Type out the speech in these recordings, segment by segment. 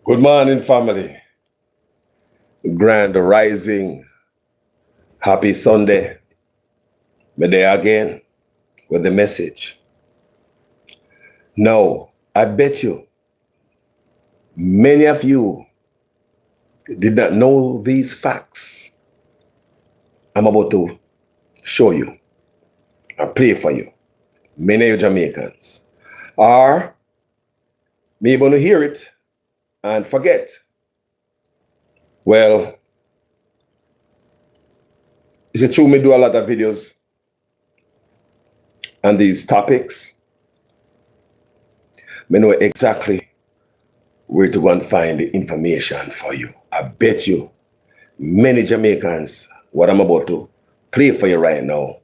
Good morning, family. Grand rising. Happy Sunday. We're there again with the message. Now, I bet you many of you did not know these facts. I'm about to show you and play for you. Many of you Jamaicans are maybe going to hear it and forget. Well, it's true, me do a lot of videos on these topics. I know exactly where to go and find the information for you. I bet you many Jamaicans, what I'm about to play for you right now,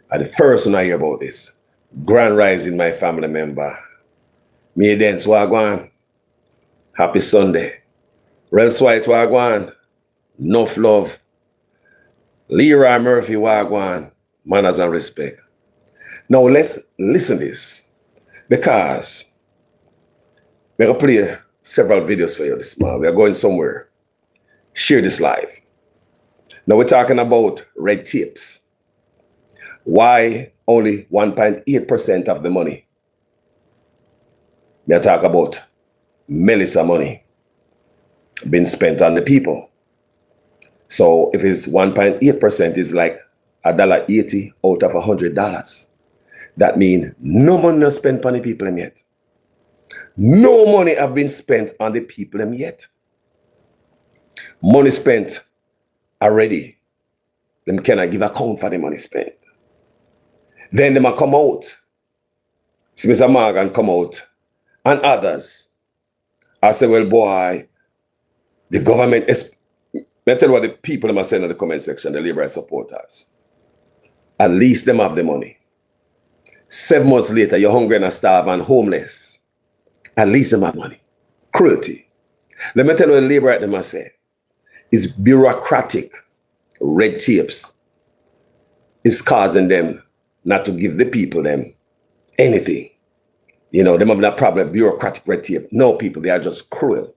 are the first one I hear about this. Grand rising, my family member. Me dance Wagwan. Happy Sunday. Rels White Wagwan. Enough love. Leroy Murphy Wagwan. Mannaz Respect. Now let's listen to this, because we're going to play several videos for you this morning. We are going somewhere. Share this live. Now we're talking about red tapes. Why only 1.8% of the money? We are talking about Melissa money being spent on the people. So if it's 1.8%, it's like $1.80 out of $100. That means no money is spent on the people yet. No money have been spent on the people yet. Money spent already. Them cannot give account for the money spent. Then they might come out. See Mr. Morgan come out and others. I say, well, boy, the government is. Let me tell you what the people are saying in the comment section, the Labour supporters. At least them have the money. 7 months later, you're hungry and starving and homeless. At least them have money. Cruelty. Let me tell you what the Labour at them I say. It's bureaucratic red tapes is causing them not to give the people them anything. You know, them have that problem, bureaucratic red tape. No, people, they are just cruel.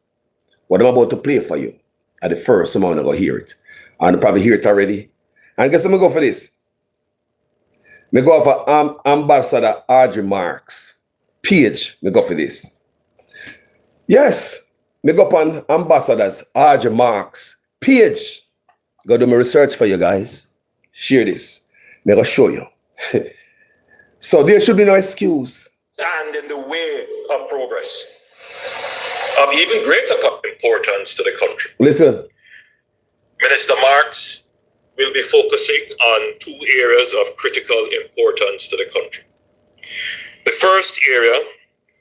What I'm about to play for you, at the first, someone will hear it. And probably hear it already. And guess I'm going to go for this. Me go for Ambassador R.J. Marks page. Me go for this. Yes, me go on Ambassador's R.J. Marks page. Go do my research for you guys. Share this. Me go show you. So there should be no excuse. Stand in the way of progress, of even greater importance to the country. Listen. Minister Marks will be focusing on 2 areas of critical importance to the country. The first area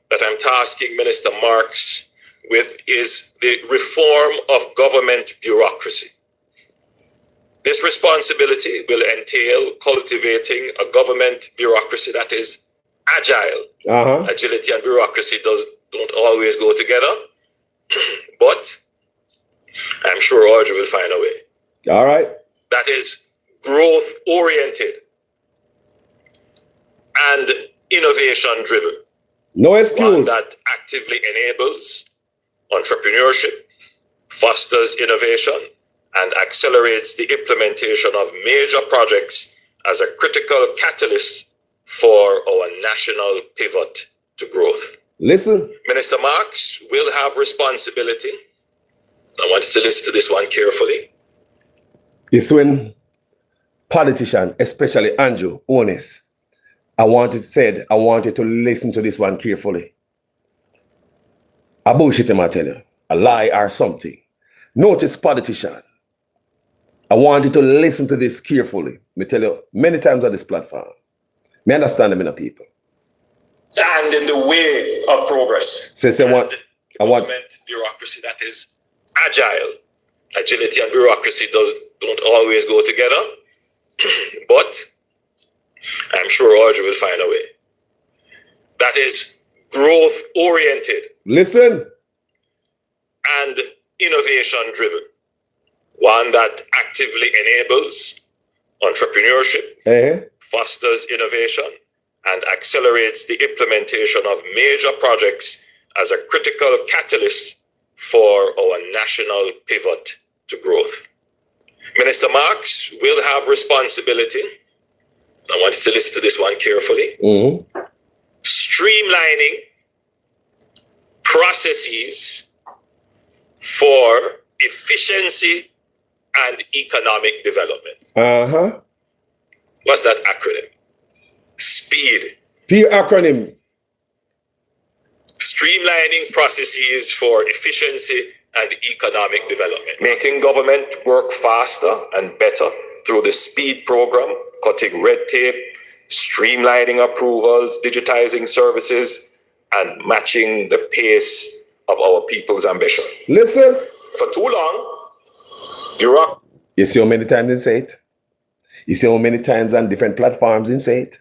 that I'm tasking Minister Marks with is the reform of government bureaucracy. This responsibility will entail cultivating a government bureaucracy that is agile. Agility and bureaucracy don't always go together, but I'm sure Audrey will find a way. All right. That is growth-oriented and innovation-driven. No excuse. One that actively enables entrepreneurship, fosters innovation, and accelerates the implementation of major projects as a critical catalyst for our national pivot to growth. Listen. Minister Marks will have responsibility. I want you to listen to this one carefully. It's when politicians, especially Andrew Onis, I want you to listen to this one carefully. A bullshit him, I tell you. A lie or something. Notice politician. I want you to listen to this carefully. Me tell you many times on this platform. Me understand them in the people. Stand in the way of progress. I want bureaucracy that is agile. Agility and bureaucracy don't always go together, but I'm sure Audrey will find a way. That is growth-oriented. Listen. And innovation-driven. One that actively enables entrepreneurship, fosters innovation, and accelerates the implementation of major projects as a critical catalyst for our national pivot to growth. Minister Marks will have responsibility. I want you to listen to this one carefully. Streamlining processes for efficiency and economic development. What's that acronym? SPEED. P acronym. Streamlining processes for efficiency and economic development. Making government work faster and better through the SPEED program, cutting red tape, streamlining approvals, digitizing services, and matching the pace of our people's ambition. Listen. For too long, you see how many times they say it? You see how many times on different platforms they say it?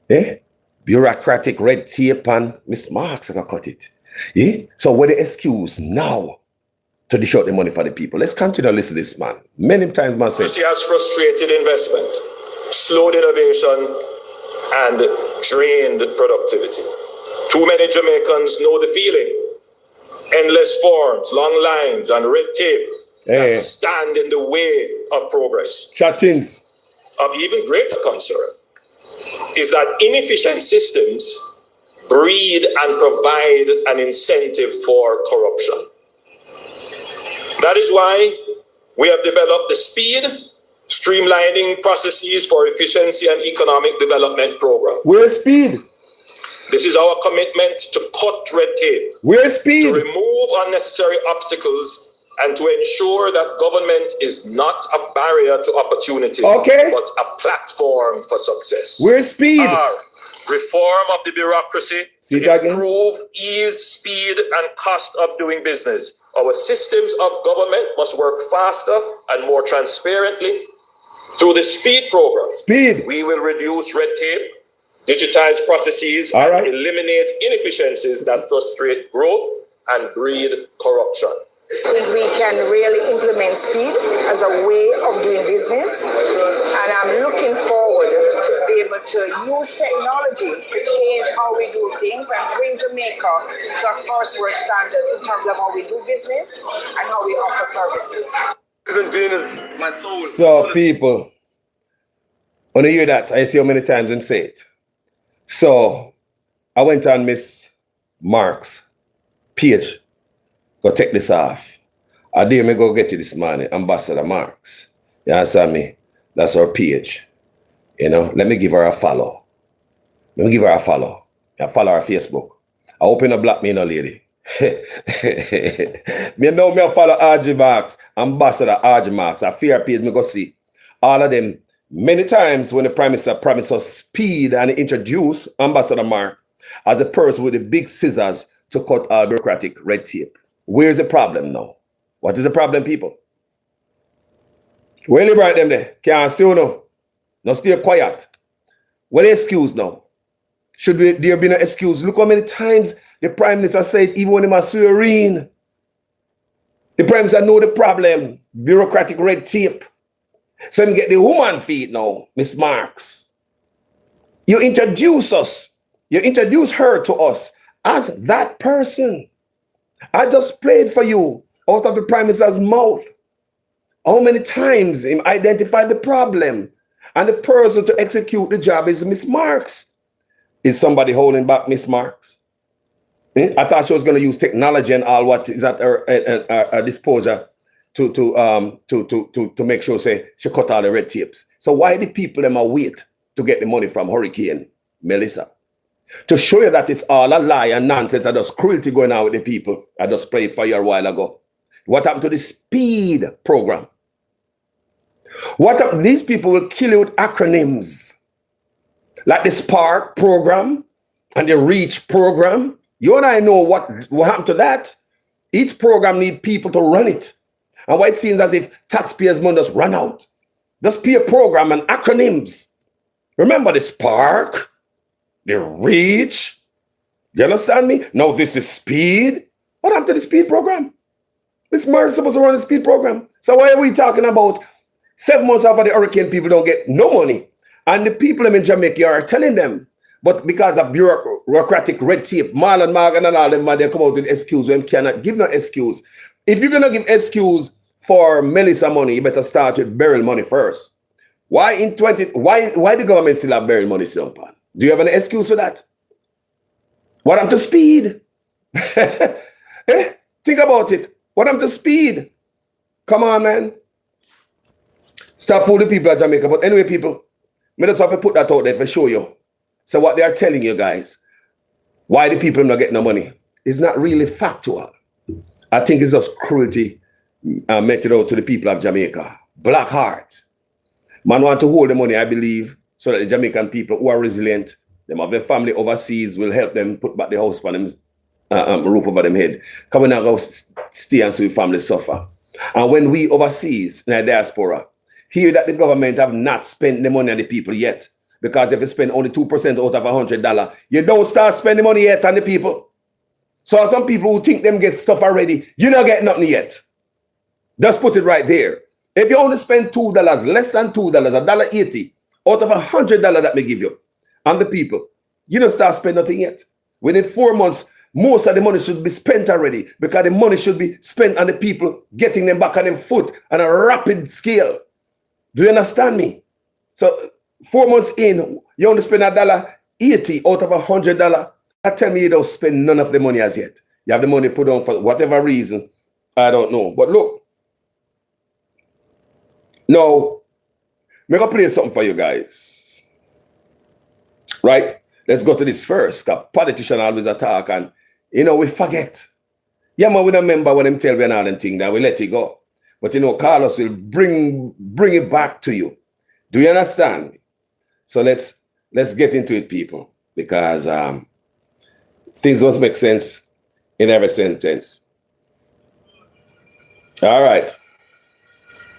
Eh? Bureaucratic red tape and Miss Marks are gonna cut it. Yeah? So what the excuse now to dish out the money for the people? Let's continue to listen to this man. Many times man said she has frustrated investment, slowed innovation, and drained productivity. Too many Jamaicans know the feeling. Endless forms, long lines, and red tape that stand in the way of progress. Chattings. Of even greater concern is that inefficient systems breed and provide an incentive for corruption. That is why we have developed the SPEED, Streamlining Processes for Efficiency and Economic Development program. Where's SPEED? This is our commitment to cut red tape. Where's SPEED? To remove unnecessary obstacles and to ensure that government is not a barrier to opportunity, but a platform for success. Where's SPEED? Reform of the bureaucracy to improve ease, speed, and cost of doing business. Our systems of government must work faster and more transparently. Through the SPEED program, we will reduce red tape, digitize processes, and eliminate inefficiencies that frustrate growth and breed corruption. I think we can really implement SPEED as a way of doing business, and I'm looking forward to be able to use technology to change how we do things and bring Jamaica to a first world standard in terms of how we do business and how we offer services. So people, when I hear that, I see how many times them say it. So I went on Miss Marks' page. Go take this off. I dare me go get you this morning, Ambassador Marks. You understand me? That's her page. You know, let me give her a follow. Let me give her a follow. I follow her Facebook. I open a black me no lady. Me know me follow RG Marks, Ambassador RG Marks. I fear page me go see. All of them, many times when the Prime Minister promised us speed and introduce Ambassador Mark as a person with the big scissors to cut all bureaucratic red tape. Where's the problem now? What is the problem, people? Where you brought them there? Can't see you now. Now stay quiet. What excuse now? Should there be no excuse? Look how many times the Prime Minister said, even when he was serene, the Prime Minister know the problem. Bureaucratic red tape. So him get the woman feet now, Miss Marks. You introduce us. You introduce her to us as that person. I just played for you out of the Prime Minister's mouth. How many times him identified the problem and the person to execute the job is Miss Marks. Is somebody holding back Miss Marks? I thought she was going to use technology and all what is at her disposal to make sure say she cut all the red tapes. So why the people them are wait to get the money from Hurricane Melissa? To show you that it's all a lie and nonsense and just cruelty going on with the people. I just played for you a while ago. What happened to the SPEED program? What happened? These people will kill you with acronyms. Like the Spark program and the REACH program. You and I know what happened to that. Each program needs people to run it. And why it seems as if taxpayers' money just run out. Just pay a program and acronyms. Remember the Spark? The REACH. You understand me? Now this is SPEED. What happened to the SPEED program? This man is supposed to run the SPEED program. So why are we talking about 7 months after the hurricane, people don't get no money? And the people in Jamaica are telling them, but because of bureaucratic red tape. Marlon Morgan and all them man, they come out with excuse when cannot give no excuse. If you're gonna give excuse for Melissa money, you better start with burial money first. Why the government still have burial money still, pan? Do you have an excuse for that? What happened to speed? Think about it. What happened to speed? Come on, man. Stop fooling people at Jamaica. But anyway, people, I just have to put that out there for show you. So what they are telling you guys, why the people not getting no money, is not really factual. I think it's just cruelty meted out to the people of Jamaica. Black heart. Man want to hold the money, I believe, so that the Jamaican people who are resilient, them have their family overseas, will help them put back the house for them, roof over them head. Come on and go stay and see family suffer. And when we overseas, in the diaspora, hear that the government have not spent the money on the people yet, because if you spend only 2% out of $100, you don't start spending money yet on the people. So some people who think them get stuff already, you don't get nothing yet. Just put it right there. If you only spend $2, less than $2, $1.80 out of $100 that may give you, on the people, you don't start spending nothing yet. Within 4 months, most of the money should be spent already, because the money should be spent on the people, getting them back on their foot on a rapid scale. Do you understand me? So 4 months in, you only spend $1.80 out of $100. That tell me you don't spend none of the money as yet. You have the money put on for whatever reason. I don't know. But look. Now, I'm going to play something for you guys. Right? Let's go to this first. Because politicians always attack and, we forget. Yeah, man, we don't remember when them tell me all them things that we let it go. But, Carlos will bring it back to you. Do you understand? So let's get into it, people. Because things must make sense in every sentence. All right.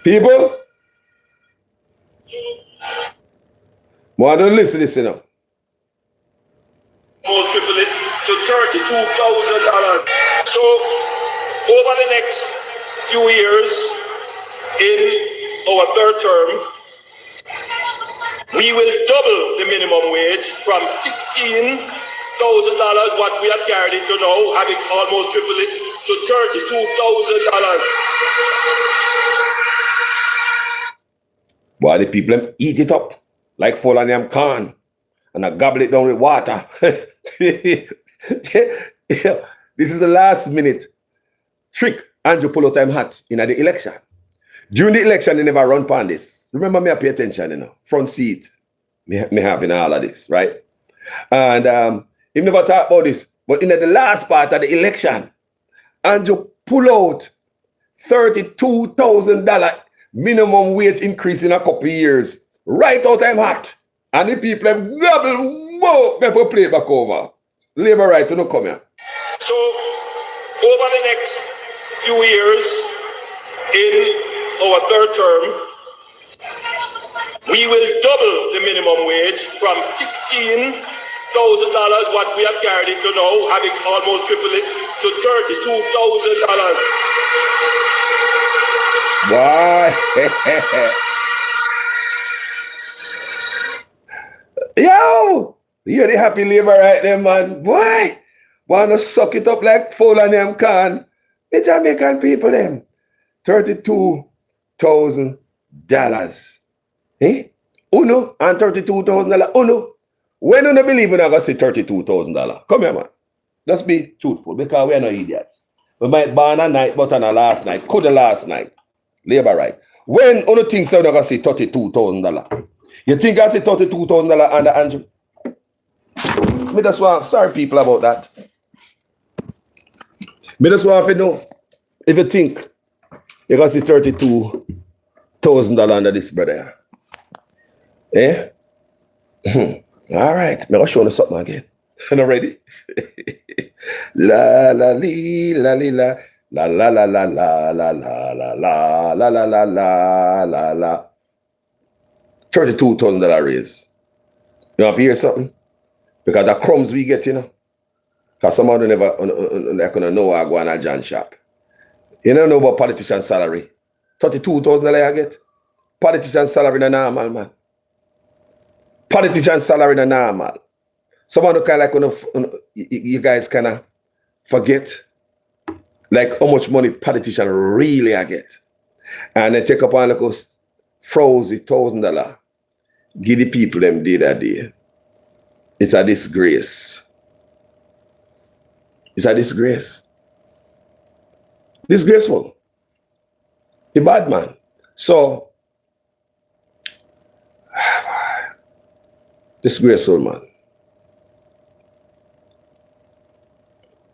People, more don't listen to this, Almost triple it to $32,000. So over the next few years, in our third term, we will double the minimum wage from $16,000, what we have carried it to now, having almost tripled it to $32,000. Why the people eat it up like full on them corn and I gobble it down with water. This is a last minute trick Andrew pull out time hat in the election. During the election, they never run on this. Remember me, I pay attention, front seat. Me having all of this, right? And he never talk about this. But in the last part of the election, Andrew pull out $32,000 minimum wage increase in a couple of years. Right out time hot. And the people have gobble, whoa, before play back over. Labor right to no come here. So, over the next few years, in our third term, we will double the minimum wage from $16,000, what we have carried it to now, having almost tripled it to $32,000. Why? Yo! You're the happy labor right there, man. Boy! Wanna suck it up like full on them can. The Jamaican people, them. $32,000. Eh? Uno and $32,000. Uno. When you believe you're not going to see $32,000? Come here, man. Let's be truthful, because we're not idiots. We might burn a night, but on a last night. Could the last night. Labor right. When you think so, you're going to see $32,000? You think I see $32,000 under Andrew? Me just want, sorry people about that. Me just want to know, if you think you're going to see $32,000 under this brother. Eh? All right. I'm going to show you something again. You know, ready? La la li la li la la la la la la la la la la la la la la la. $32,000 raise. You want to hear something? Because the crumbs we get, because some of them never know Wagwan and John shop. You don't know about politician salary. $32,000 I get. Politician salary na normal, man. Politician salary na normal. Someone who kind of like you guys kind of forget like how much money politicians really I get. And they take up one little frozen $1,000. Give the people them day that day. It's a disgrace. It's a disgrace. Disgraceful. The bad man. So, disgraceful, man.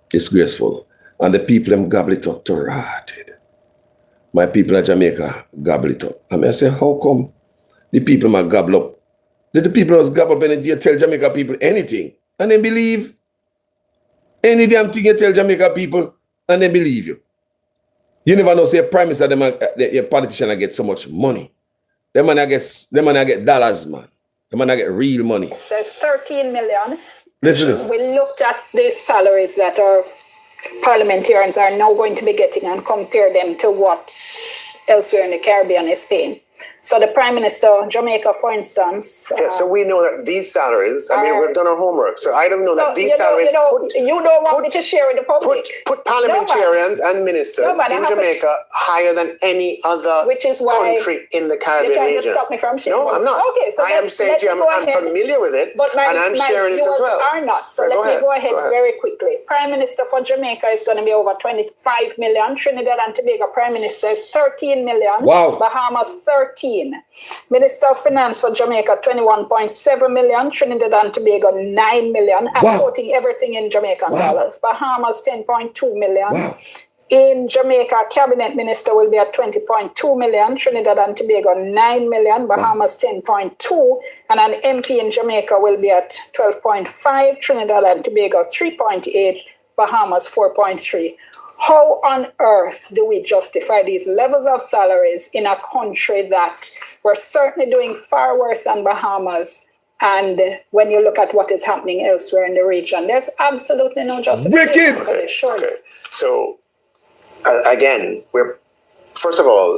Disgraceful. And the people them gobble it up to rotted. My people in Jamaica gobble it up. I mean, I say, how come the people might gobble up? Did the people just gobble up and you tell Jamaica people anything? And they believe any damn thing you tell Jamaica people and they believe you. You never know, say a prime minister, your politician get so much money. Them man get dollars, man. Them man get real money. It says 13 million. Listen to this. We looked at the salaries that our parliamentarians are now going to be getting and compare them to what elsewhere in the Caribbean is paying. So the Prime Minister of Jamaica, for instance... so we know that these salaries, we've done our homework, so I don't know that these salaries... You don't want me to share with the public. Put parliamentarians and ministers in Jamaica higher than any other country in the Caribbean region. You're trying to stop me from sharing. No, I'm not. Okay, so I am saying to you, I'm familiar with it, and I'm sharing it as well. Are not. So let me go ahead very quickly. Prime Minister for Jamaica is going to be over 25 million. Trinidad and Tobago Prime Minister is 13 million. Wow. Bahamas 13. Minister of Finance for Jamaica 21.7 million. Trinidad and Tobago 9 million. I'm quoting everything in Jamaican dollars. Bahamas 10.2 million. Wow. In Jamaica, Cabinet Minister will be at 20.2 million, Trinidad and Tobago 9 million, Bahamas 10.2, and an MP in Jamaica will be at 12.5, Trinidad and Tobago 3.8, Bahamas 4.3. How on earth do we justify these levels of salaries in a country that we're certainly doing far worse than Bahamas? And when you look at what is happening elsewhere in the region, there's absolutely no justification for this, surely. Okay. So, again, first of all,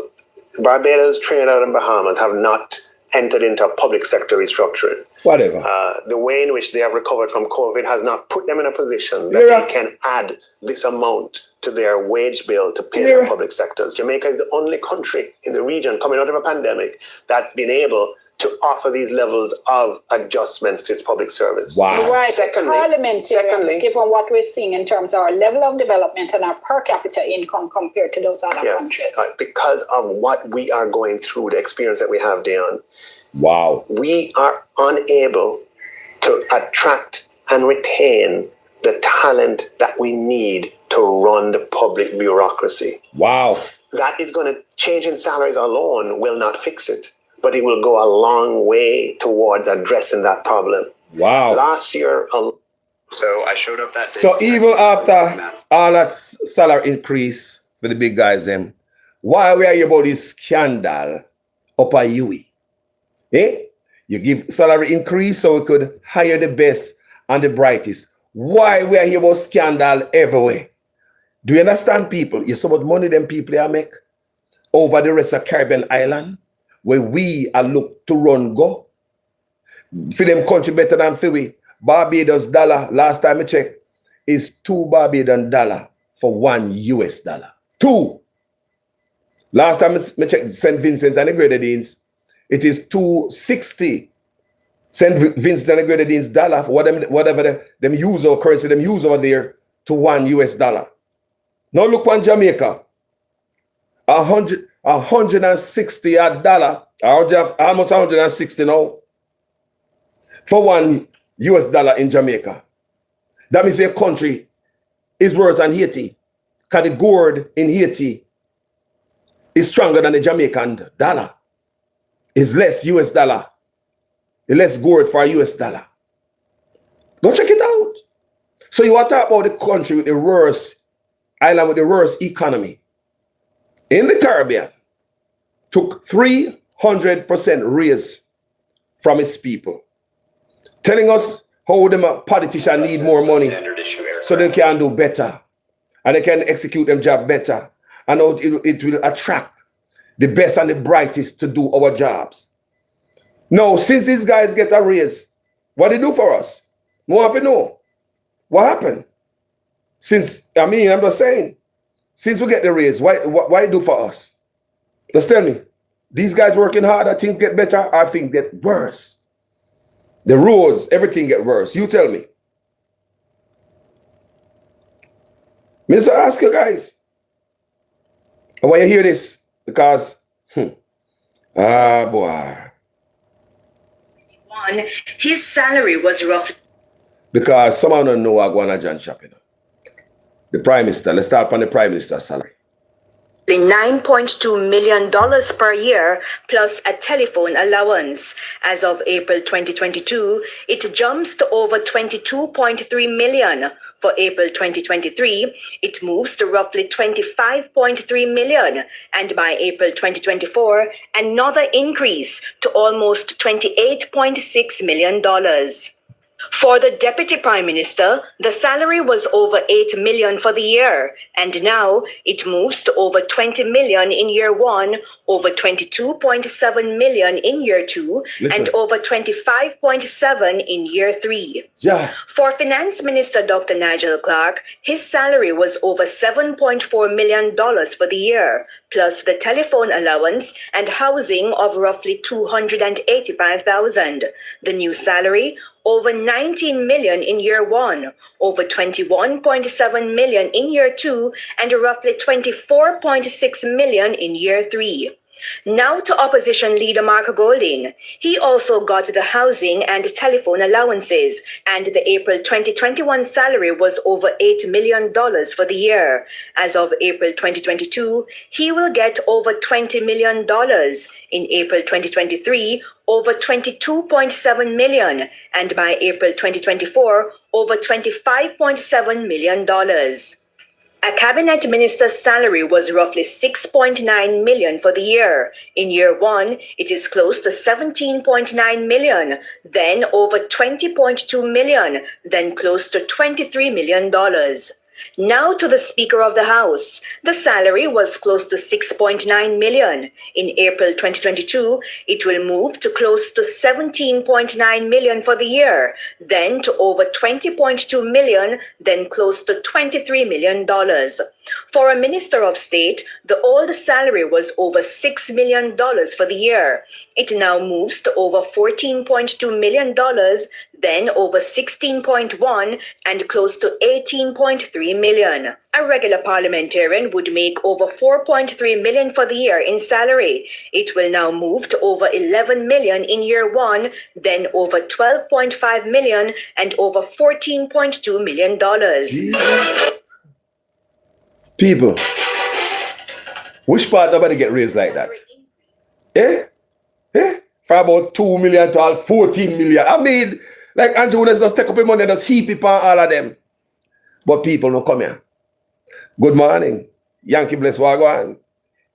Barbados, Trinidad, and Bahamas have not entered into public sector restructuring. Whatever. The way in which they have recovered from COVID has not put them in a position that they can add this amount to their wage bill to pay their public sectors. Jamaica is the only country in the region coming out of a pandemic that's been able to offer these levels of adjustments to its public service. Wow. Right. Parliamentarians, given what we're seeing in terms of our level of development and our per capita income compared to those other countries. Because of what we are going through, the experience that we have, Dion. Wow. We are unable to attract and retain the talent that we need to run the public bureaucracy. Wow. That is going to change in salaries alone will not fix it, but it will go a long way towards addressing that problem. Wow. Last year, so I showed up that day. So even after all that salary increase for the big guys, why we are here about this scandal up at UE? You give salary increase so we could hire the best and the brightest. Why we are here about scandal everywhere? Do you understand, people? You see what money them people are make over the rest of Caribbean island, where we are look to run go. For them country better than for we. Barbados dollar, last time I checked, is $2 Barbados for $1 US. 2. Last time I checked St. Vincent and the Grenadines, it is 260 St. Vincent and the Grenadines dollar for whatever them use or currency them use over there to $1 US. Now look on Jamaica, $160 almost 160 now for $1 US in Jamaica. That means a country is worse than Haiti, because the gourd in Haiti is stronger than the Jamaican dollar. It's less US dollar. It's less gourd for a US dollar. Go check it out. So you want to talk about the country with the worst island with the worst economy in the Caribbean, took 300% raise from its people, telling us how them politicians need more money so they can do better and they can execute them job better, and how it will attract the best and the brightest to do our jobs. Now, since these guys get a raise, what they do for us? More of you know. What happened? Since, I mean, I'm just saying, since we get the raise, why do for us? Just tell me. These guys working hard, I think get better, I think get worse. The roads, everything get worse. You tell me. Minister, ask you guys. And why you hear this? Because, boy. His salary was roughly. Because someone don't know Wagwan John shopping. The Prime Minister, let's start on the Prime Minister's salary. $9.2 million per year plus a telephone allowance. As of April 2022, it jumps to over $22.3 million. For April 2023, it moves to roughly $25.3 million. And by April 2024, another increase to almost $28.6 million. For the Deputy Prime Minister, the salary was over $8 million for the year, and now it moves to over $20 million in year one, over $22.7 million in year two, and over $25.7 in year three. Yeah. For Finance Minister Dr. Nigel Clark, his salary was over $7.4 million for the year, plus the telephone allowance and housing of roughly $285,000. The new salary, over $19 million in year one, over $21.7 million in year two, and roughly $24.6 million in year three. Now to Opposition Leader Mark Golding. He also got the housing and telephone allowances, and the April 2021 salary was over $8 million for the year. As of April 2022, he will get over $20 million. In April 2023, over $22.7 million, and by April 2024, over $25.7 million. A cabinet minister's salary was roughly $6.9 million for the year. In year one, it is close to $17.9 million, then over $20.2 million, then close to $23 million. Now to the Speaker of the House. The salary was close to $6.9 million. In April 2022, it will move to close to $17.9 million for the year, then to over $20.2 million, then close to $23 million. For a Minister of State, the old salary was over $6 million for the year. It now moves to over $14.2 million, then over $16.1 and close to $18.3 million. A regular parliamentarian would make over $4.3 million for the year in salary. It will now move to over $11 million in year one, then over $12.5 million and over $14.2 million. Jesus. People, which part nobody get raised like that? For about 2 million to 14 million. I mean, like Andrew just take up the money and just heap it on all of them. But people don't come here. Good morning. Yankee Bless Wagwan.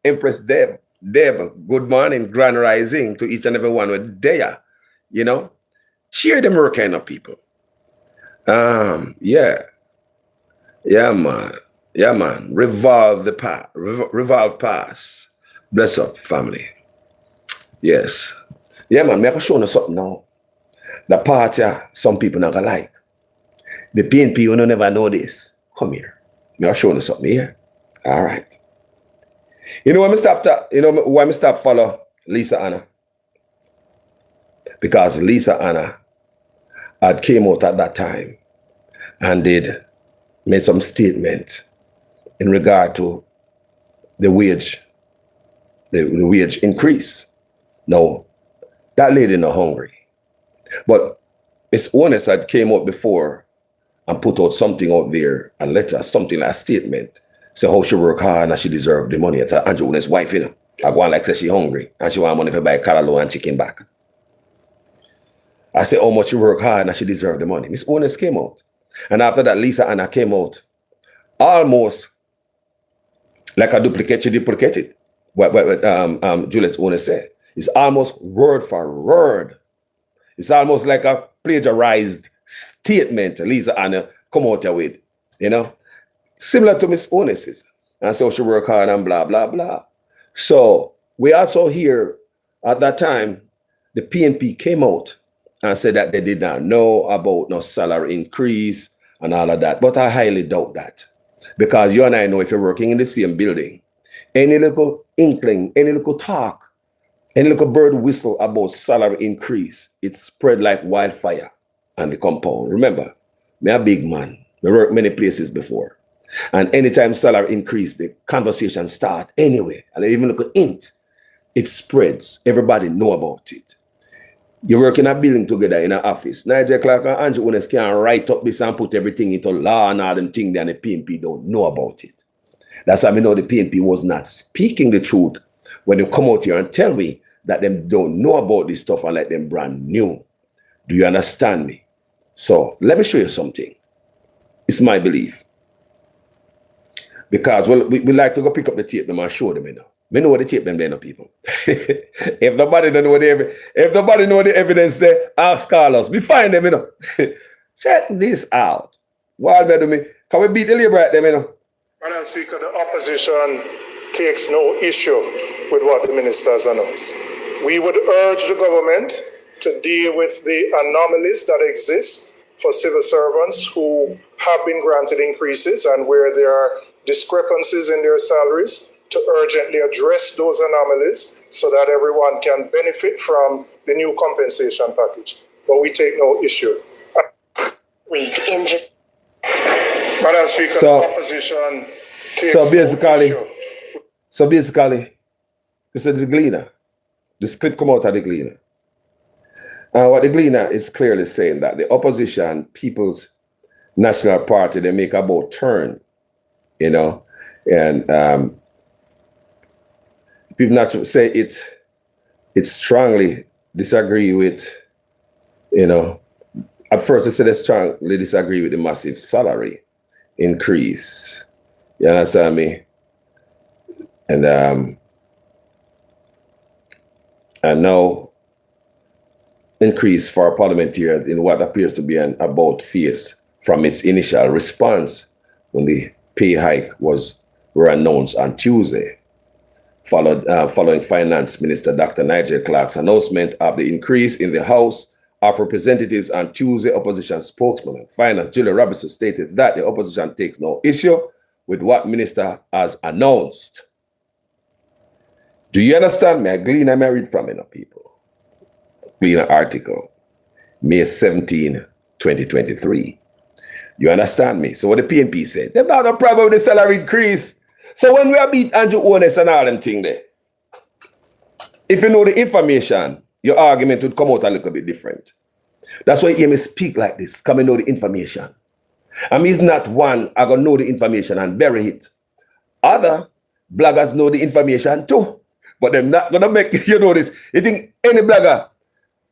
Empress Deb, good morning. Grand rising to each and every one with there. You know? Cheer them more kind of people. Yeah. Yeah, man. Yeah, man. Revolve the path. Revolve past. Bless up, family. Yes. Yeah, man. Me I can show you something now. The party, some people not gonna like. The PNP, you don't never know this. Come here. Me I show you something here. All right. You know why I stop follow Lisa Anna? Because Lisa Anna had came out at that time and made some statement in regard to the wage increase. Now, that lady not hungry. But Miss Honest had came out before and put out something out there, a letter, something like a statement. Say how she work hard and she deserve the money. It's Andrew Honest's wife, you know. I go on like say she hungry and she want money to buy callaloo and chicken back. I say how much she work hard and she deserve the money. Miss Honest came out. And after that, Lisa Anna came out almost like a duplicate, she duplicated what Juliet Honest said. It's almost word for word. It's almost like a plagiarized statement Lisa Anna come out here with, you know? Similar to Miss Honest's. And so she work hard and blah, blah, blah. So we also hear at that time, the PNP came out and said that they did not know about no salary increase and all of that. But I highly doubt that. Because you and I know if you're working in the same building, any little inkling, any little talk, any little bird whistle about salary increase, it spread like wildfire on the compound. Remember, me a big man. I worked many places before. And anytime salary increase, the conversation start anyway. And even look at hint, it spreads. Everybody know about it. You work in a building together in an office. Nigel Clark and Andrew Ones can write up this and put everything into law and all them things, and the PNP don't know about it. That's how we know the PNP was not speaking the truth when they come out here and tell me that them don't know about this stuff and let them brand new. Do you understand me? So let me show you something. It's my belief. Because we like to go pick up the tape them and show them, you know. We know what the tape them there, no people. If nobody don't know if nobody know the evidence there, ask Carlos. We find them, you know. Check this out. What do me? Can we beat the labor at them, you know? Madam Speaker, the opposition takes no issue with what the ministers announced. We would urge the government to deal with the anomalies that exist for civil servants who have been granted increases and where there are discrepancies in their salaries, to urgently address those anomalies so that everyone can benefit from the new compensation package. But we take no issue. Madam Speaker, So- the opposition takes so no basically- issue. So basically, this is the Gleaner. This clip come out of the Gleaner. What the Gleaner is clearly saying that the opposition, People's National Party, they make a bold turn, you know, and people naturally say it strongly disagree with, you know, at first they said they strongly disagree with the massive salary increase. You understand me? And now increase for parliamentarians in what appears to be an about face from its initial response when the pay hike were announced on Tuesday, following Finance Minister Dr. Nigel Clark's announcement of the increase in the House of Representatives on Tuesday. Opposition spokesman Finance Julia Robinson stated that the opposition takes no issue with what minister has announced. Do you understand me? I glean, I read from it, people. Glean an article, May 17, 2023. You understand me? So what the PNP said, they've not a problem with the salary increase. So when we are beat Andrew Ones and all them thing there, if you know the information, your argument would come out a little bit different. That's why you hear me speak like this, come and know the information. I mean, it's not one, I gonna know the information and bury it. Other bloggers know the information too, but they're not gonna make you know this. You think any blogger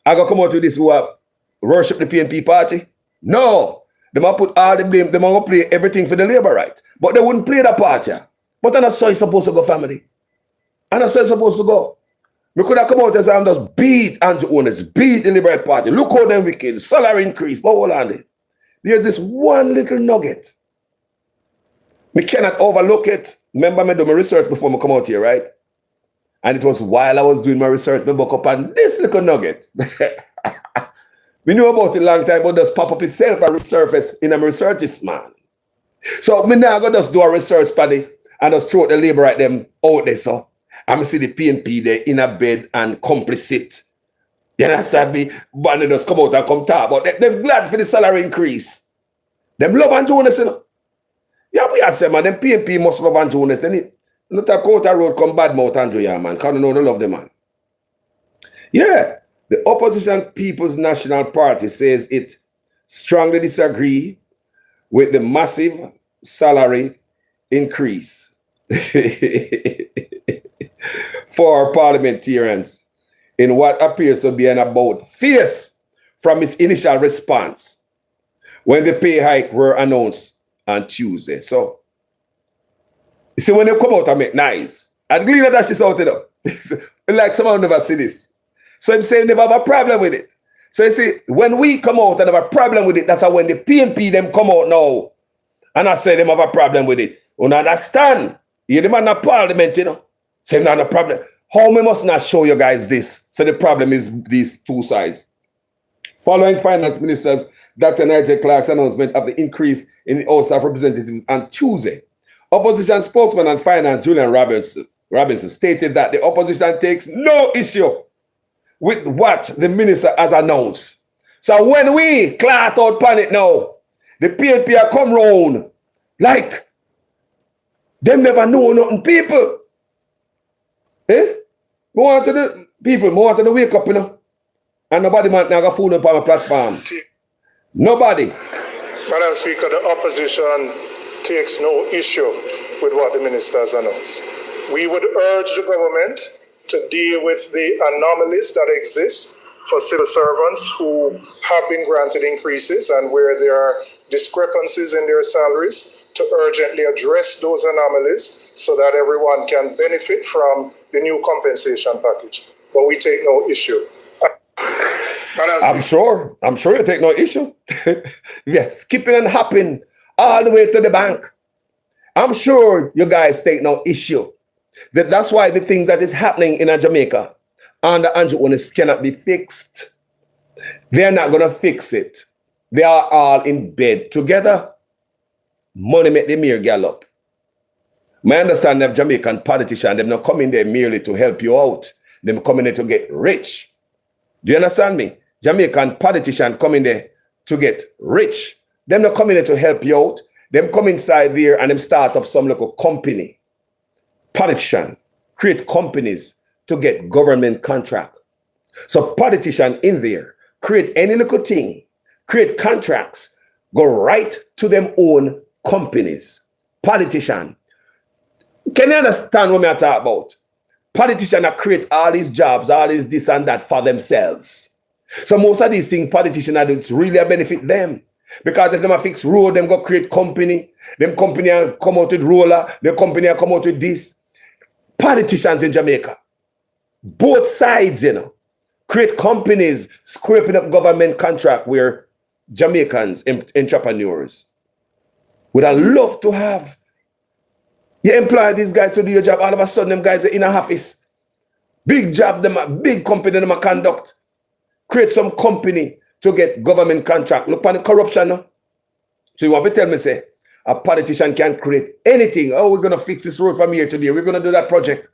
I gonna come out with this who worship the PNP party? No. They might put all the blame, they might play everything for the labor right. But they wouldn't play the party. But that's how it's supposed to go, family. And that's how it's supposed to go. We could have come out as I'm just beat Andrew Ones, beat the Liberal Party. Look how them wicked, salary increase, but hold on there. There's this one little nugget. We cannot overlook it. Remember, I did my research before I come out here, right? And it was while I was doing my research, I woke up on this little nugget. We knew about it a long time, but it just pop up itself and resurface in a research this man. So me now go just do a research party and just throw the labor at them out there. So I'm see the PNP there in a bed and complicit. You understand me? But they just come out and come talk about them glad for the salary increase. Them love Andrew Ones, you know. Yeah, we say, man, them PNP must love Andrew Ones. Then it not a quarter road come bad mouth Andrew, yeah, man. Can't know they love the man. Yeah. The opposition People's National Party says it strongly disagree with the massive salary increase for parliamentarians in what appears to be an about face from its initial response when the pay hike were announced on Tuesday. So, you see, when they come out and make nice, and Gleaner dash this out, you know, like someone never see this. So I'm saying they have a problem with it. So you see, when we come out and have a problem with it, that's how when the PNP them come out now, and I say them have a problem with it. You understand? You the man of parliament, you know. Say not a problem. How we must not show you guys this? So the problem is these two sides. Following Finance Minister's Dr. Nigel Clark's announcement of the increase in the House of Representatives on Tuesday, opposition spokesman on finance Julian Robinson stated that the opposition takes no issue with what the minister has announced. So when we clout out on it now, the PNP come round like them never know nothing, people. Eh? We want to the people, we want to wake up, you know. And nobody man now got food up on my platform. Nobody. Madam Speaker, the opposition takes no issue with what the minister has announced. We would urge the government to deal with the anomalies that exist for civil servants who have been granted increases and where there are discrepancies in their salaries, to urgently address those anomalies so that everyone can benefit from the new compensation package. But we take no issue. I'm sure you take no issue. Yeah, skipping and hopping all the way to the bank. I'm sure you guys take no issue. That's why the things that is happening in Jamaica under Andrew Onis cannot be fixed. They're not going to fix it. They are all in bed together. Money make the mere gallop. My understanding of Jamaican politicians, they're not coming there merely to help you out. They're coming there to get rich. Do you understand me? Jamaican politicians coming there to get rich. They're not coming there to help you out. Them come inside there and them start up some local company. Politicians create companies to get government contract. So politicians in there create any little thing, create contracts, go right to them own companies. Politician. Can you understand what I'm talking about? Politicians that create all these jobs, all these this and that for themselves. So most of these things politicians are doing really benefit them. Because if them fix road, them go create company. Them company come out with roller. Them company come out with this. Politicians in Jamaica, both sides, you know, create companies, scraping up government contract where Jamaicans, entrepreneurs, would have loved to have. You employ these guys to do your job, all of a sudden them guys are in a office. Big job, big company them conduct. Create some company to get government contract. Look on the corruption now. So you want to tell me, say, a politician can create anything. Oh, we're going to fix this road from here to there. We're going to do that project.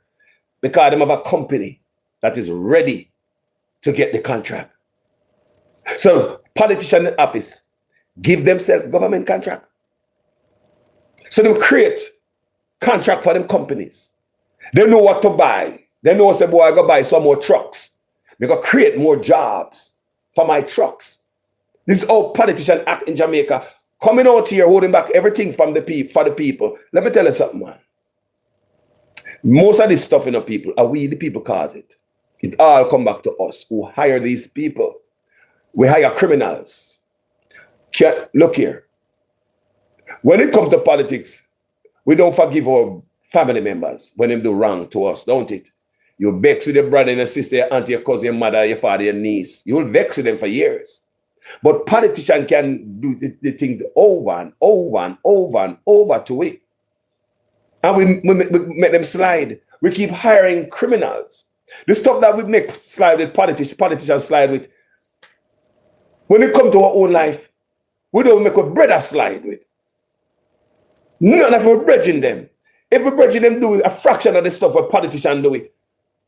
Because they have a company that is ready to get the contract. So politician in office give themselves government contract. So they create contract for them companies. They know what to buy. They know, say, boy, I go buy some more trucks. They go create more jobs for my trucks. This is how politicians act in Jamaica. Coming out here, holding back everything from the people for the people. Let me tell you something, man. Most of this stuff in the people, are we the people cause it. It all come back to us who hire these people. We hire criminals. Look here. When it comes to politics, we don't forgive our family members when they do wrong to us, don't it? You vex with your brother and your sister, your auntie, your cousin, your mother, your father, your niece. You will vex with them for years. But politicians can do the things over and over and over and over to it. And we make them slide. We keep hiring criminals. The stuff that we make slide with politicians slide with. When it comes to our own life, we don't make our brother slide with. None of us bridging them. If we bridging them do a fraction of the stuff what politicians do it,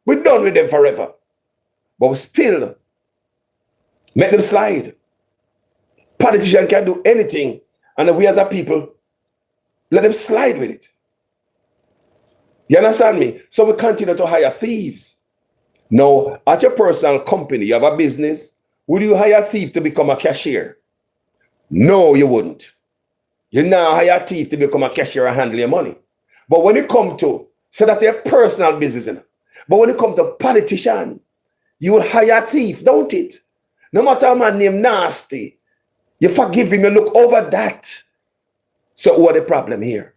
we're done with them forever. But we still make them slide. Politicians can do anything, and we as a people, let them slide with it. You understand me? So we continue to hire thieves. Now, at your personal company, you have a business, would you hire a thief to become a cashier? No, you wouldn't. You now hire a thief to become a cashier and handle your money. But when it comes to, so that's your personal business, you know? But when it comes to politician, you will hire a thief, don't it? No matter how man name nasty, you forgive him, you look over that. So what the problem here?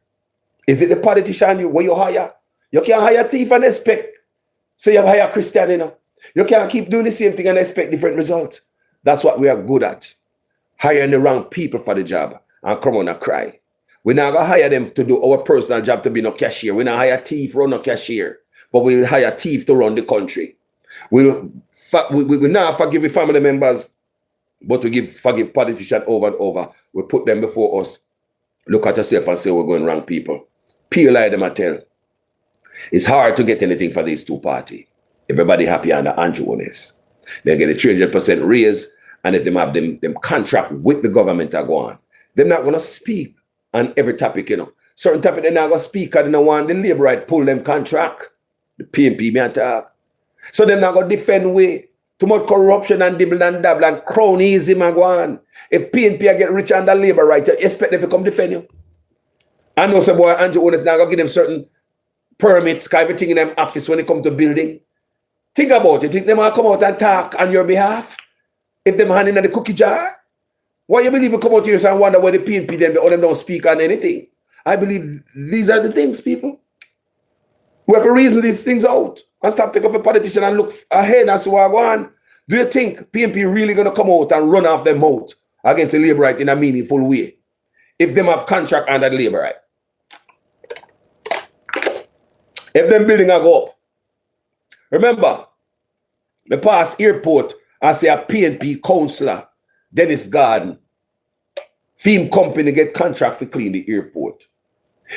Is it the politician where you hire? You can't hire a thief and expect. So you hire a Christian, you know. You can't keep doing the same thing and expect different results. That's what we are good at. Hiring the wrong people for the job and come on and cry. We're not going to hire them to do our personal job to be no cashier. We're not hire a thief run no cashier. But we'll hire a thief to run the country. We will not forgive the family members but we forgive politicians over and over. We put them before us. Look at yourself and say we're going wrong, people. Pure lie them I tell. It's hard to get anything for these two parties. Everybody happy under Andrew Honest. They get a 300% raise, and if they have them contract with the government to go on, they're not going to speak on every topic, you know. Certain topic they're not going to speak because they don't want the labor right pull them contract. The PNP may attack. So they're not going to defend way. Too much corruption and dibble and dabble and crown easy, man, go on. If PNP get rich under labor right, you expect them to come defend you. I know some boy Andrew Honest now going to give them certain permits, everything in them office when they come to building. Think about it. Think they might come out and talk on your behalf? If them hand in the cookie jar? Why you believe you come out here and wonder why the PNP them or them don't speak on anything? I believe these are the things, people. We have to reason these things out and stop taking up a politician and look ahead and see what go on. Do you think PNP really going to come out and run off their mouth against the labor right in a meaningful way? If them have contract under the labor right. If them building a go up. Remember, the past airport, I say a PNP councillor, Dennis Garden, him company get contract to clean the airport.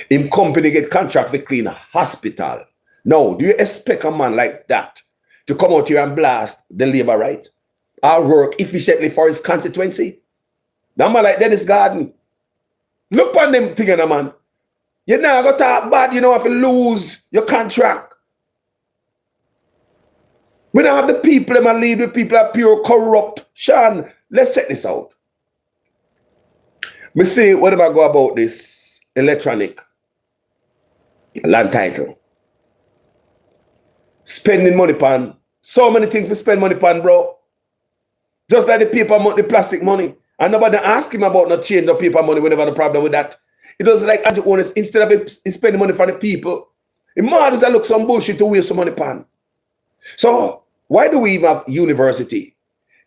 Him company get contract to clean a hospital. Now, do you expect a man like that to come out here and blast the labor right? Or work efficiently for his constituency? That man like Dennis Garden. Look on them together, man. You're not going to talk bad, you know, if you lose your contract. We don't have the people that lead with people that are pure corrupt. Sean, let's check this out. Me see what am I go about this electronic land title. Spending money pan. So many things to spend money pan, bro. Just like the paper money, the plastic money. And nobody ask him about not change the paper money whenever the problem with that. It does like Andrew Honest, instead of spending money for the people, it might as well look some bullshit to waste some money pan. So why do we even have university?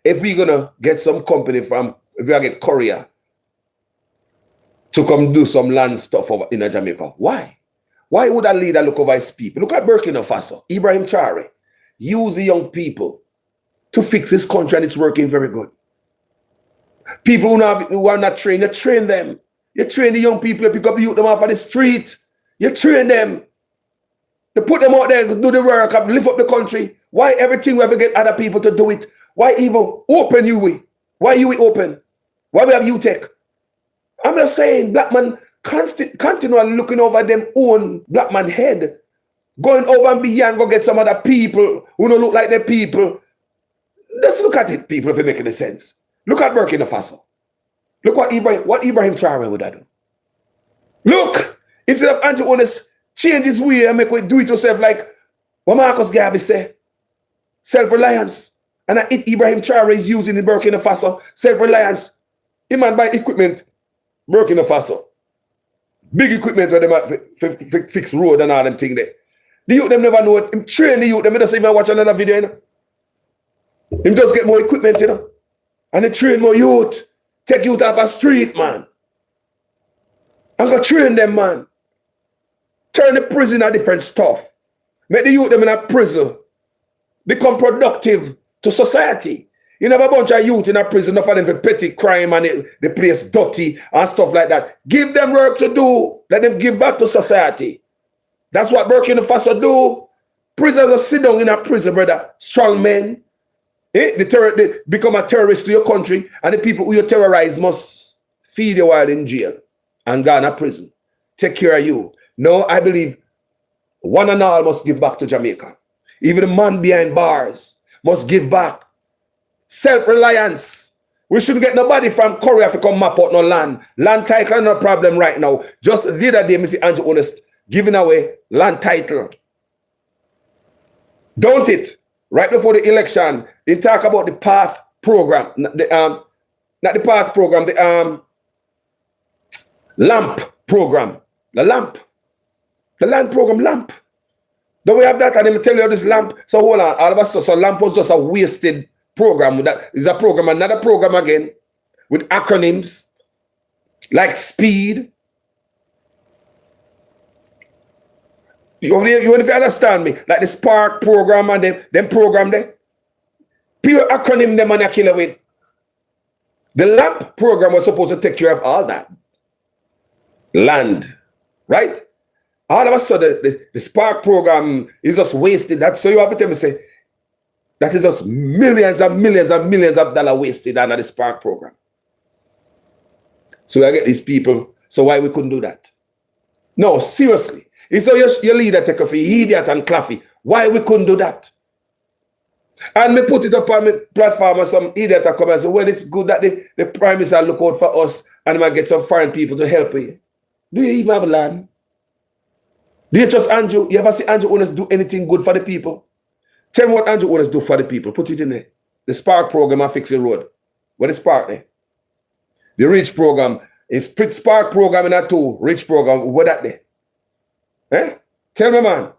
If we're gonna get some company from, if we're gonna get Korea to come do some land stuff over in Jamaica, why? Why would a leader look over his people? Look at Burkina Faso, Ibrahim Traore. Use the young people to fix this country and it's working very good. People who are not trained, you train them. You train the young people, you pick up the youth them off of the street. You train them. You put them out there, do the work, lift up the country. Why everything we ever get other people to do it? Why even open you? Why you open? Why we have you take? I'm just saying, black man continually looking over them own black man head. Going over and beyond, go get some other people who don't look like their people. Let's look at it, people, if it makes any sense. Look at Burkina Faso. Look what Ibrahim Traore would have done. Look, instead of Andrew Honest change his way and make it do it yourself like what Marcus Garvey say, self-reliance. And it Ibrahim Traore is using in Burkina Faso, self-reliance. He man buy equipment, Burkina Faso. Big equipment where they might fix road and all them things there. The youth them never know it. Him train the youth, them doesn't even watch another video, you know. Him just get more equipment, you know. And they train more youth. Take youth off a street, man. And go train them, man. Turn the prison a different stuff. Make the youth them in a prison. Become productive to society. You have a bunch of youth in a prison, enough of them for petty crime and the place dirty and stuff like that. Give them work to do. Let them give back to society. That's what Burkina Faso do. Prisoners are sit down in a prison, brother. Strong men. They become a terrorist to your country, and the people who you terrorize must feed you while in jail and go in a prison. Take care of you. No, I believe one and all must give back to Jamaica. Even the man behind bars must give back. Self-reliance. We shouldn't get nobody from Korea to come map out no land. Land title no problem right now. Just the other day, Mr. Andrew Honest giving away land title. Don't it? Right before the election, they talk about the PATH program, not the PATH program, the LAMP program, the LAMP, the land program LAMP. Don't we have that? And let me tell you this LAMP. So hold on, all of a sudden, so LAMP was just a wasted program. That is a program, another program again, with acronyms like SPEED. You want to understand me? Like the Spark program and them program there. Pure acronym them and I kill with. The LAMP program was supposed to take care of all that. Land, right? All of a sudden, the Spark program is just wasted. That's so you have to tell me, say, that is just millions and millions and millions of dollars wasted under the Spark program. So I get these people, so why we couldn't do that? No, seriously. It's so your leader take off, idiot and claffy. Why we couldn't do that? And me put it up on my platform and some idiot come and say, well, it's good that the Prime Minister look out for us and might get some foreign people to help you. Do you even have land? Do you trust Andrew? You ever see Andrew Owners do anything good for the people? Tell me what Andrew Owners do for the people. Put it in there. The Spark program and fix the road. What is Spark there? The Reach program is Spark program in that too. Reach program, what that there? Eh? Tell me, man.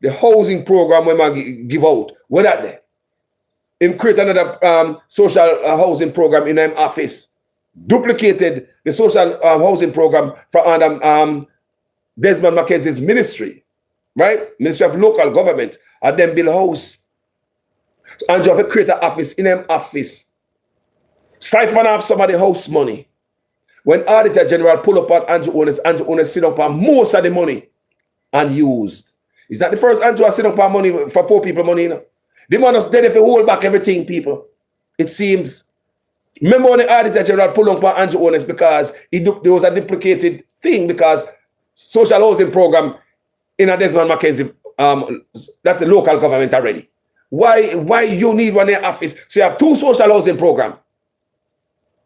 The housing program we might give out, what that there? Him create another social housing program in him office. Duplicated the social housing program from Desmond Mackenzie's ministry, right? Ministry of Local Government, and then build house. And you have to create an office in him office. Siphon off some of the house money. When Auditor General pull up on Andrew Owners sit up on most of the money unused. Is that the first Andrew sit up on money for poor people money? You know? The man is dead if he hold back everything, people. It seems. Remember when the Auditor General pull up on Andrew Owners because there was a duplicated thing because social housing program in a Desmond Mackenzie, that's a local government already. Why you need one in your office? So you have two social housing program.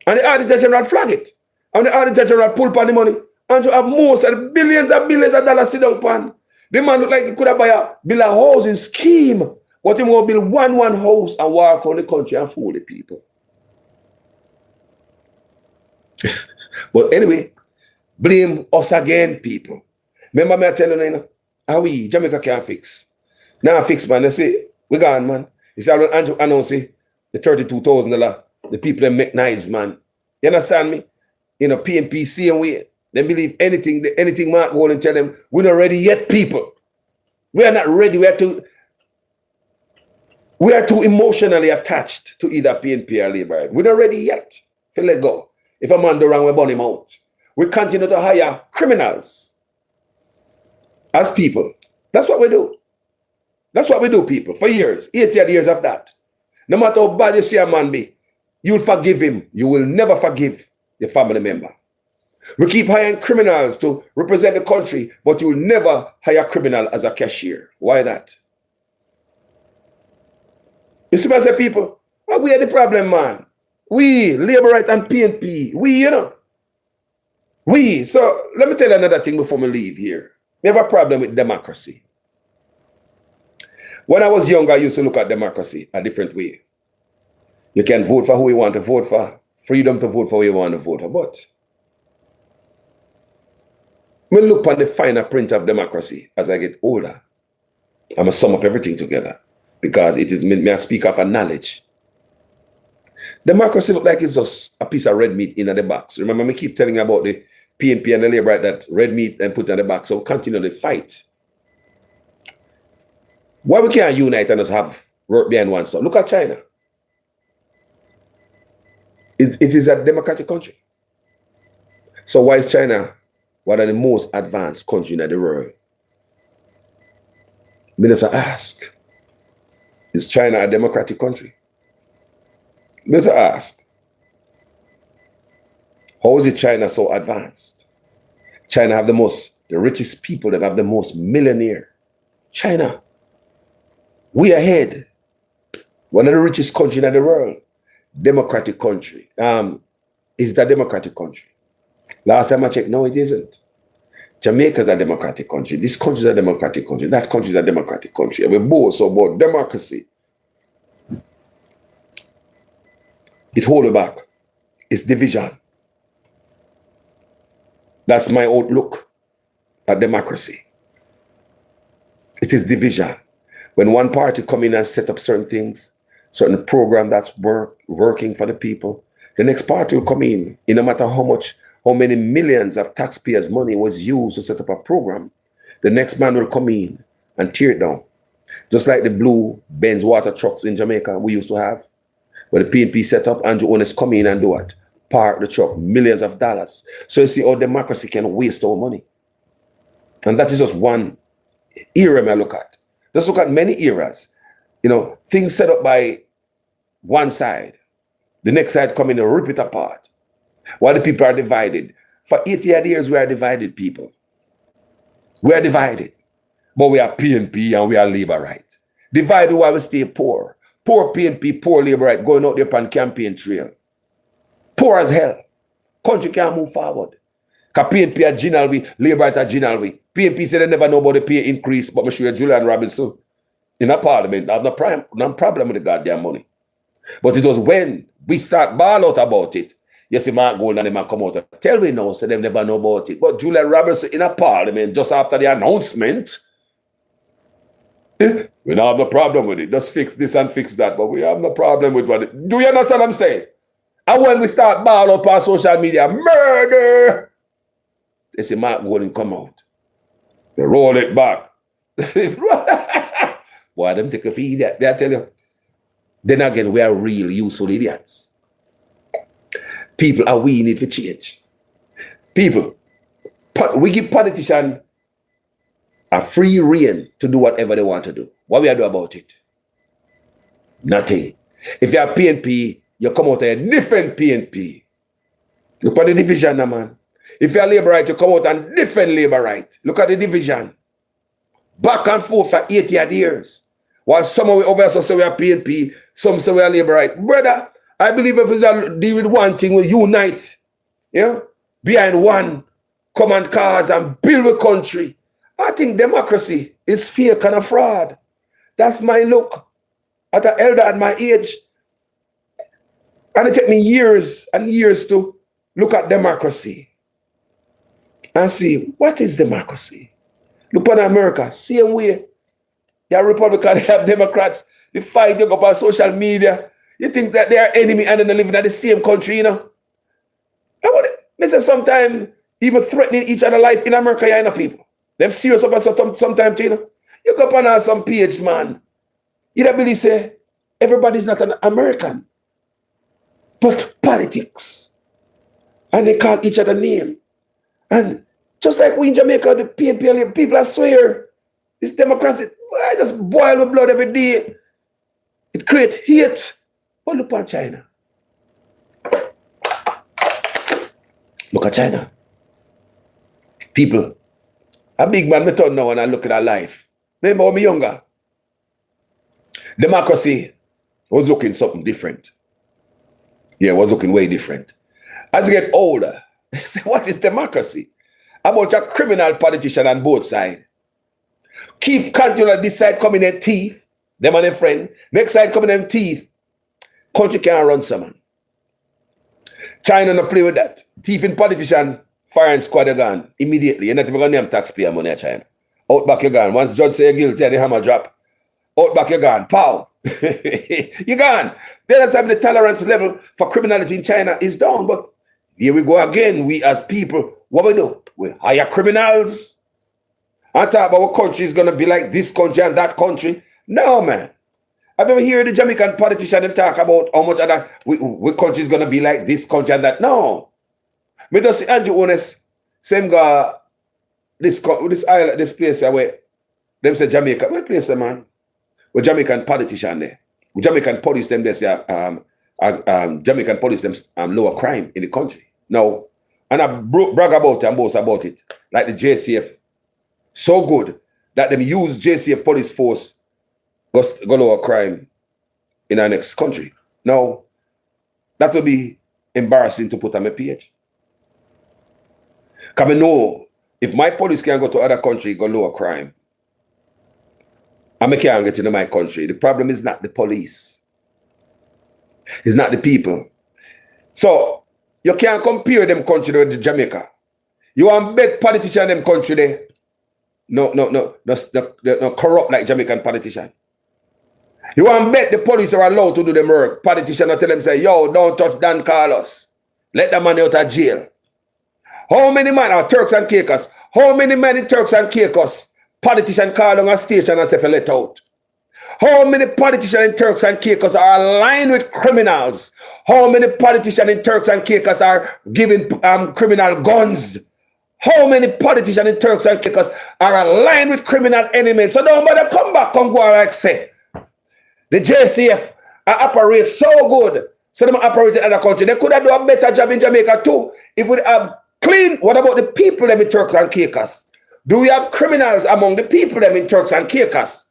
And the Auditor General flag it. And the Auditor General pull upon the money. And you have most of the billions and billions of dollars sit down upon. The man look like he could have built a housing scheme. But he will build one house and walk around the country and fool the people. But anyway, blame us again, people. Remember me I tell you, how we Jamaica can't fix. Now fix, man. They say, we gone, man. You see, when Andrew announced the $32,000, the people that make nice, man. You understand me? You know, PNPC and we, they believe anything Mark go and tell them, we're not ready yet, people. We are not ready. We are too emotionally attached to either PNP or Labour. We're not ready yet. Feel let go. If a man do wrong, we burn him out. We continue to hire criminals as people. That's what we do. That's what we do, people, for years, 80 years of that. No matter how bad you see a man be, you'll forgive him. You will never forgive your family member. We keep hiring criminals to represent the country, but you'll never hire a criminal as a cashier. Why that? You see what I say, people? Oh, we are the problem, man. We, Labour Right and PNP, we, you know. We. So let me tell you another thing before we leave here. We have a problem with democracy. When I was younger, I used to look at democracy a different way. You can vote for who you want to vote for. Freedom to vote for who you want to vote for. But when I look on the finer print of democracy as I get older, I'm going to sum up everything together. Because it is me I speak of a knowledge. Democracy look like it's just a piece of red meat in the box. Remember, me keep telling you about the PNP and the Labour, that red meat and put in the box. So we continue the fight. Why we can't unite and just have work behind one stuff? Look at China. It is a democratic country. So why is China one of the most advanced countries in the world? Minister ask, is China a democratic country? Minister ask, how is it China so advanced? China have the richest people, that have the most millionaire. China. We ahead. One of the richest countries in the world. Democratic country. Is that democratic country? Last time I checked, no, it isn't. Jamaica is a democratic country. This country is a democratic country. That country is a democratic country. We both so about democracy. It hold you back. It's division. That's my outlook at democracy. It is division. When one party come in and set up certain things, certain program that's working for the people, the next party will come in no matter how many millions of taxpayers' money was used to set up a program, the next man will come in and tear it down. Just like the blue Benz water trucks in Jamaica we used to have. But the PNP set up, Andrew Owners come in and do what? Park the truck, millions of dollars. So you see how democracy can waste our money. And that is just one era I look at. Let's look at many eras. You know, things set up by one side. The next side come in and rip it apart. While the people are divided. For 80 years, we are divided people. We are divided. But we are PNP and we are labor right. Divided while we stay poor. Poor PNP, poor labor right, going out there on campaign trail. Poor as hell. Country can't move forward. Because PNP are general we, labor right are general we. PNP said they never know about the pay increase, but I'm sure Julian Robinson in a parliament, I have no problem with the goddamn money. But it was when we start ball out about it. You see Mark Gold and them come out and tell me now, so they never know about it. But Julian Robinson in a parliament just after the announcement, we don't have no problem with it. Just fix this and fix that. But we have no problem with what. Do you understand what I'm saying? And when we start ball up on social media, murder, they say Mark Gold come out. They roll it back. Boy, them take a feed that. They tell you. Then again, we are real useful idiots. People are we need to change. People, we give politicians a free rein to do whatever they want to do. What we are do about it? Nothing. If you are PNP, you come out a different PNP. Look at the division, man. If you are labor right, you come out and different labor right. Look at the division. Back and forth for 80 years. While some of we over here say we are PNP, some say we are labor right. Brother, I believe if we deal with one thing, we unite. Yeah? Behind one common cause and build a country. I think democracy is fake and a fraud. That's my look. At an elder at my age. And it took me years and years to look at democracy. And see, what is democracy? Look at America, same way. You have Republicans, you have Democrats. They fight you up on social media. You think that they are enemy and they're living in the same country, you know? I say sometimes even threatening each other life in America, you know, people. Them serious about sometimes, you know. You go up on some page, man. You don't really say, everybody's not an American. But politics. And they call each other name. And just like we in Jamaica, the PNP people, I swear, it's democracy. I just boil with blood every day. It creates hate. But look at China. Look at China. People, a big man, me turn now and I look at our life. Remember when me younger? Democracy was looking something different. Yeah, it was looking way different. As you get older, they say, what is democracy? About a criminal politician on both sides. Keep control this side coming in thief, them and their friend. Next side coming in thief. Country can't run someone. China no play with that. Thieving politician, firing squad you gone immediately. You're not even gonna name taxpayer money in China. Out back you gone. Once judge say you're guilty, the hammer drop. Out back you gone. Pow. You gone. Then time the tolerance level for criminality in China is down. But here we go again. We as people, what we do? We hire criminals. And talk about what country is going to be like this country and that country. No, man. Have you ever heard the Jamaican politician them talk about how much other what country is going to be like this country and that? No. Me just see Andrew Ones, same guy, this island, this place where them say Jamaica. What place, man? With Jamaican politician there. With Jamaican police them, they say Jamaican police them lower crime in the country. Now, and I brag about it and boast about it. Like the JCF. So good that them use JCF police force go lower crime in our next country. Now, that will be embarrassing to put on my page. Because I know if my police can go to other country, go lower crime, and I can't get into my country. The problem is not the police. It's not the people. So, you can't compare them country with Jamaica. You want big politician in them country there. No, corrupt like Jamaican politician. You want to bet the police are allowed to do the work. Politicians tell them, say, yo, don't touch Dan Carlos. Let the man out of jail. How many men are Turks and Caicos? How many men in Turks and Caicos politician call on a station and say, let out? How many politicians in Turks and Caicos are aligned with criminals? How many politicians in Turks and Caicos are giving criminal guns? How many politicians in Turks and Caicos are aligned with criminal elements? So don't bother come back, come go like say. The JCF operate so good. So they operate in other countries. They could have done a better job in Jamaica too. If we have clean, what about the people them in Turks and Caicos? Do we have criminals among the people them in Turks and Caicos?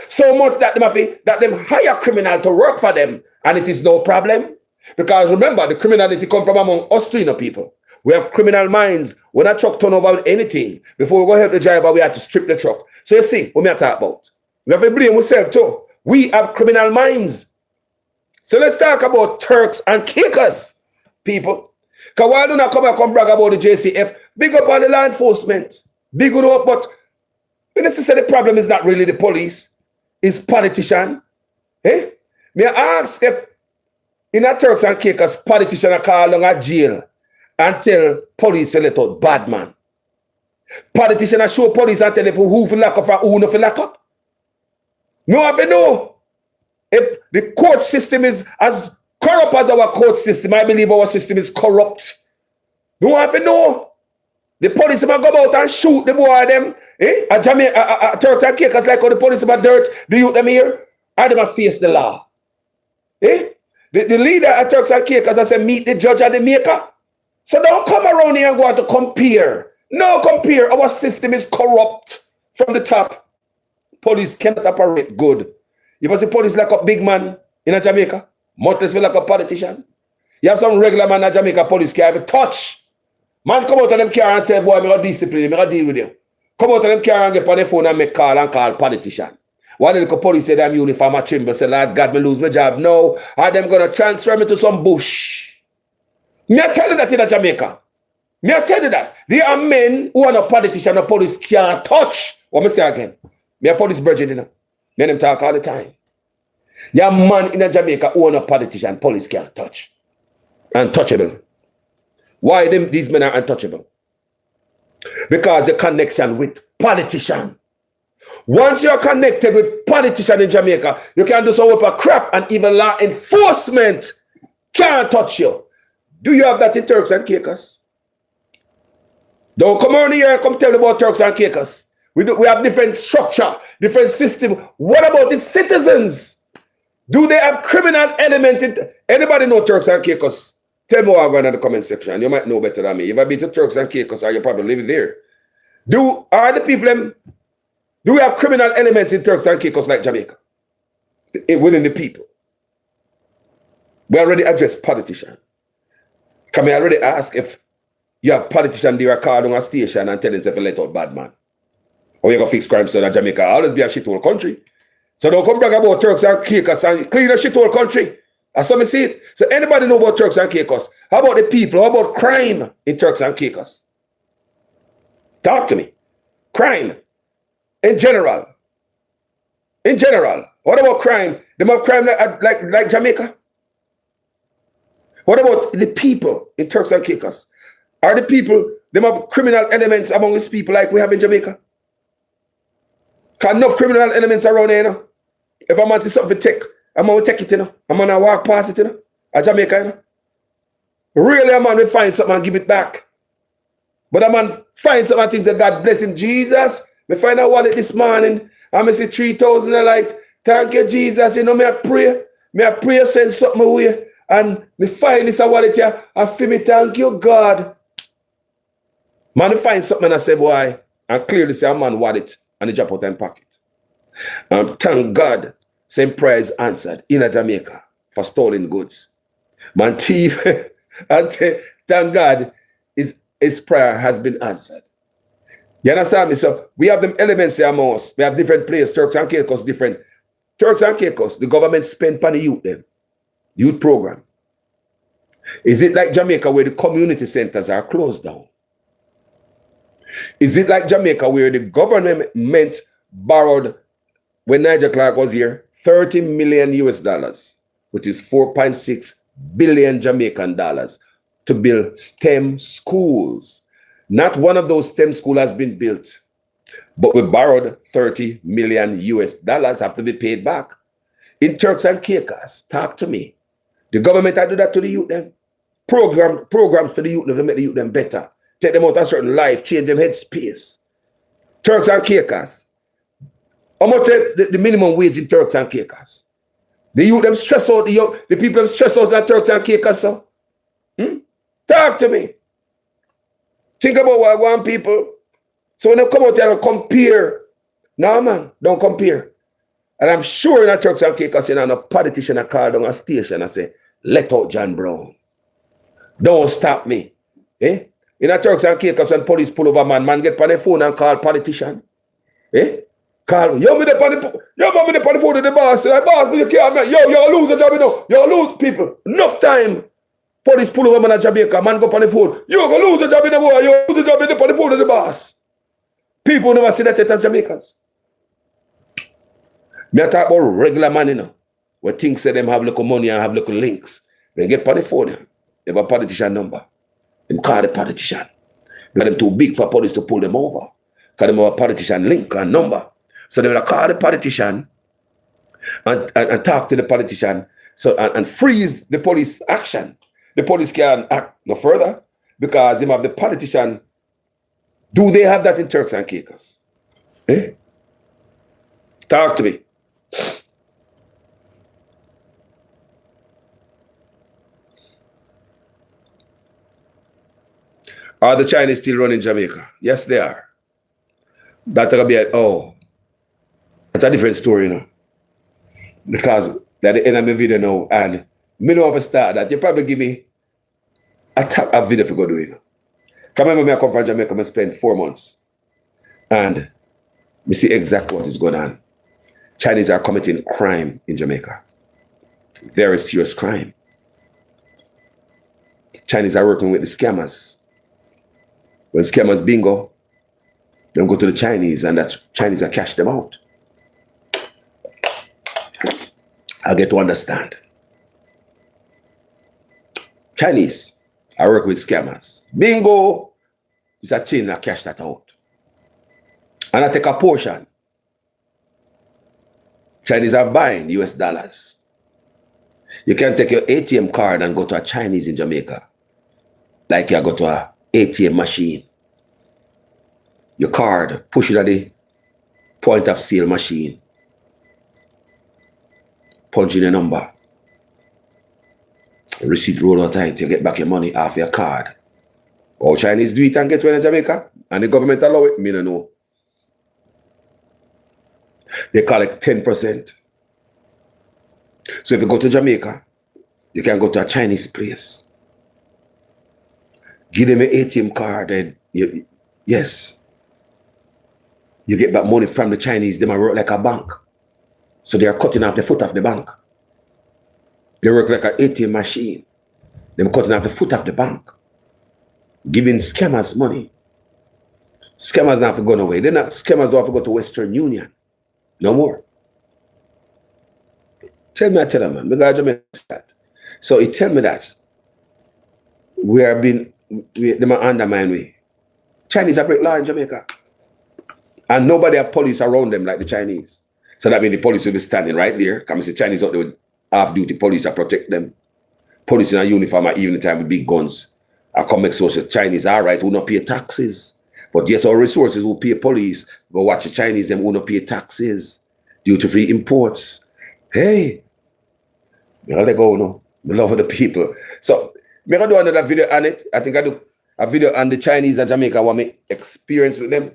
So much that them hire criminal to work for them, and it is no problem. Because remember, the criminality come from among us Trino people. We have criminal minds. When a truck turn over with anything, before we go help the driver, we have to strip the truck. So you see, what we are talking about. We have to blame ourselves too. We have criminal minds. So let's talk about Turks and Caicos, people. Because why do not come and brag about the JCF? Big up on the law enforcement. Big up, but when they say the problem is not really the police, it's politician. Eh? May I ask if in a Turks and Caicos, politician are called on a jail and tell police to let out bad man. Politician are show police and tell if who for lock up and who no for lock up. No have to know. If the court system is as corrupt as our court system, I believe our system is corrupt. No have to know. The police might go out and shoot the boy them. Eh? A Jamaica, Turks and Caicos like how the police about dirt, the youth them here, and they must face the law. Eh? The leader at Turks and Caicos, I said, meet the judge and the maker. So don't come around here and go out to compare. No compare. Our system is corrupt from the top. Police cannot operate good. You must see police like a big man in a Jamaica. Much less like a politician. You have some regular man in a Jamaica police can't even touch. Man come out of them car and tell boy, I'm going to discipline you, I'm going to deal with you. Come out of them car and get on the phone and make call and call politician. Why did the police say them uniform at chamber say, Lord God, me lose my job? No, are them going to transfer me to some bush? Me I tell you that in a Jamaica. Me I tell you that. There are men who are not politician or police can't touch. What me say again? Me a police virgin, you know. Me and them talk all the time. There are man in a Jamaica who are not politician, police can't touch. Untouchable. Why these men are untouchable? Because the connection with politician. Once you're connected with politician in Jamaica, you can do some work of crap and even law enforcement can't touch you. Do you have that in Turks and Caicos? Don't come on here and come tell me about Turks and Caicos. We have different structure, different system. What about the citizens? Do they have criminal elements? Anybody know Turks and Caicos? Tell me what I'm going in the comment section. You might know better than me. If I've been to Turks and Caicos, or you probably live there. Do we have criminal elements in Turks and Caicos like Jamaica? Within the people. We already addressed politician. Can I already ask if you have politician there called on a station and telling them to let out bad man? Or you going to fix crime so that Jamaica always be a shithole country? So don't come brag about Turks and Caicos and clean a shithole country. As some see it. So anybody know about Turks and Caicos? How about the people? How about crime in Turks and Caicos? Talk to me. Crime. In general. In general. What about crime? They have crime like Jamaica? What about the people in Turks and Caicos? Are the people, they have criminal elements among these people like we have in Jamaica? Because enough criminal elements around here, you know? If I'm to something to take, I'm going to take it, you know? I'm going to walk past it, you know? At Jamaica, you know? Really, a man will find something and give it back. But a man finds something and thinks that God bless him. Jesus, me find a wallet this morning and I see 3,000 and like, thank you, Jesus. You know, me I pray send something away. And me find this a wallet here. I feel me, thank you, God. Man, I find something and I say, boy, and clearly say a man wallet and he drop out in pocket. And thank God, same prayer is answered in Jamaica for stolen goods. Man, thief, and thank God, his prayer has been answered. You understand me? So we have them elements here among us. We have different places, Turks and Caicos, different. Turks and Caicos, the government spend on the youth them. Youth program. Is it like Jamaica where the community centers are closed down? Is it like Jamaica where the government borrowed, when Nigel Clark was here, $30 million US, which is 4.6 billion Jamaican dollars, to build STEM schools? Not one of those STEM schools has been built. But we borrowed 30 million US dollars have to be paid back. In Turks and Caicos, talk to me. The government had to do that to the youth them. Programs for the youth them to make the youth them better. Take them out of certain life, change them headspace. Turks and Caicos. How much the minimum wage in Turks and Caicos? The youth them stress out, the people them stress out in Turks and Caicos, so. Talk to me. Think about what I want people. So when they come out here and compare, no man, don't compare. And I'm sure in a Turks and Caicos, you know, a politician a call down a station and say, let out John Brown. Don't stop me. Eh? In a Turks and Caicos, when police pull over man get on the phone and call politician. Eh? Call, yo, me on the phone to the boss. Say, boss, me can't, man. Yo, you're lose the job, you know. You're lose people. Enough time. Police pull over man in Jamaica, man go on the phone. You're going to lose the job in the boy. You lose the job on the phone to the boss. People never see that as Jamaicans. Me I talk about regular man, you know, where things say them have little money and have little links. They get on the phone, they have a politician number. They call the politician. Because them too big for police to pull them over. Because them have a politician link and number. So they will call the politician and talk to the politician and freeze the police action. The police can't act no further because they have the politician. Do they have that in Turks and Caicos? Eh? Talk to me. Are the Chinese still running Jamaica? Yes, they are. That's going to be that's a different story, you know. Because at the end of my video now, and me know of a start that you probably give me a video for go do it. Come remember me, I come from Jamaica, I spend 4 months. And we see exactly what is going on. Chinese are committing crime in Jamaica. Very serious crime. Chinese are working with the scammers. When scammers bingo, they go to the Chinese and that's Chinese are cash them out. I get to understand. Chinese are working with scammers. Bingo is a chain that cash that out. And I take a portion. Chinese are buying US dollars. You can take your ATM card and go to a Chinese in Jamaica. Like you go to a ATM machine. Your card, push it at the point of sale machine. Punch in the number. Receipt roll out tight, you get back your money off your card. All Chinese do it and get one in Jamaica? And the government allow it? Me no know. They collect 10%. So if you go to Jamaica, you can go to a Chinese place. Give them an ATM card and yes. You get back money from the Chinese, they might work like a bank. So they are cutting off the foot of the bank. They work like an ATM machine. They're cutting off the foot of the bank. Giving scammers money. Scammers don't have to go away. Scammers don't have to go to Western Union. No more. Tell me, man. Because that. So it tell me that they might undermine me. Chinese are break law in Jamaica. And nobody have police around them like the Chinese. So that means the police will be standing right there. Come and see Chinese out there with half-duty police and protect them. Police in a uniform at evening time with big guns. I come make social Chinese, all right, who not pay taxes. But yes, our resources will pay police. Go watch the Chinese, them who not pay taxes. Duty-free imports. Hey. I'll let go, no. I love the people. So, I'm going to do another video on it. I think I do a video on the Chinese and Jamaica, what my experience with them.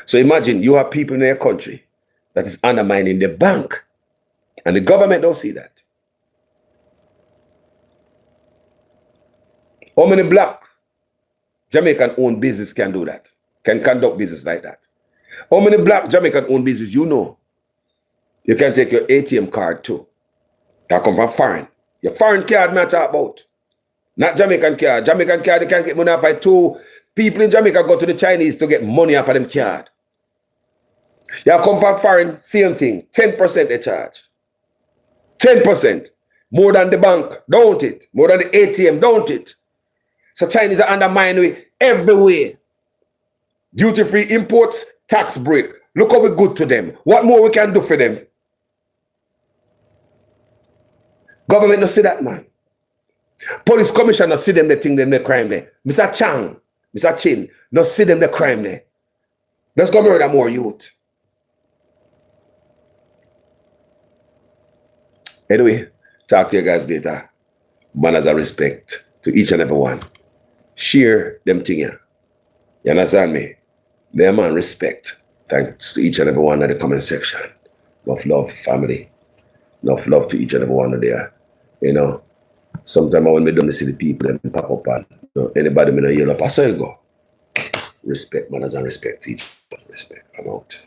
So imagine you have people in their country that is undermining the bank. And the government don't see that. How many black Jamaican-owned business can do that? Can conduct business like that? How many black Jamaican-owned business you know? You can take your ATM card too. That come from foreign. Your foreign card I talk about. Not Jamaican card. Jamaican card, you can't get money off of 2 people in Jamaica go to the Chinese to get money off of them card. You come from foreign, same thing. 10% they charge. 10%. More than the bank, don't it? More than the ATM, don't it? So Chinese are undermining everywhere. Duty-free imports, tax break. Look how we good to them. What more we can do for them? Government no see that, man. Police commissioner see them, they think them the crime there. Mr. Chang, Mr. Chin, no see them the crime there. Let's go murder more youth. Anyway, talk to you guys later. Mannaz respect to each and every one. Share them thing here. You understand me? Them man respect. Thanks to each and every one in the comment section. Enough love, family. Enough love to each and every one of there. You know, sometimes when we don't see the people, them pop up and anybody in a yellow, I saw you go. Respect, manners and respect to each other. Respect. I'm out.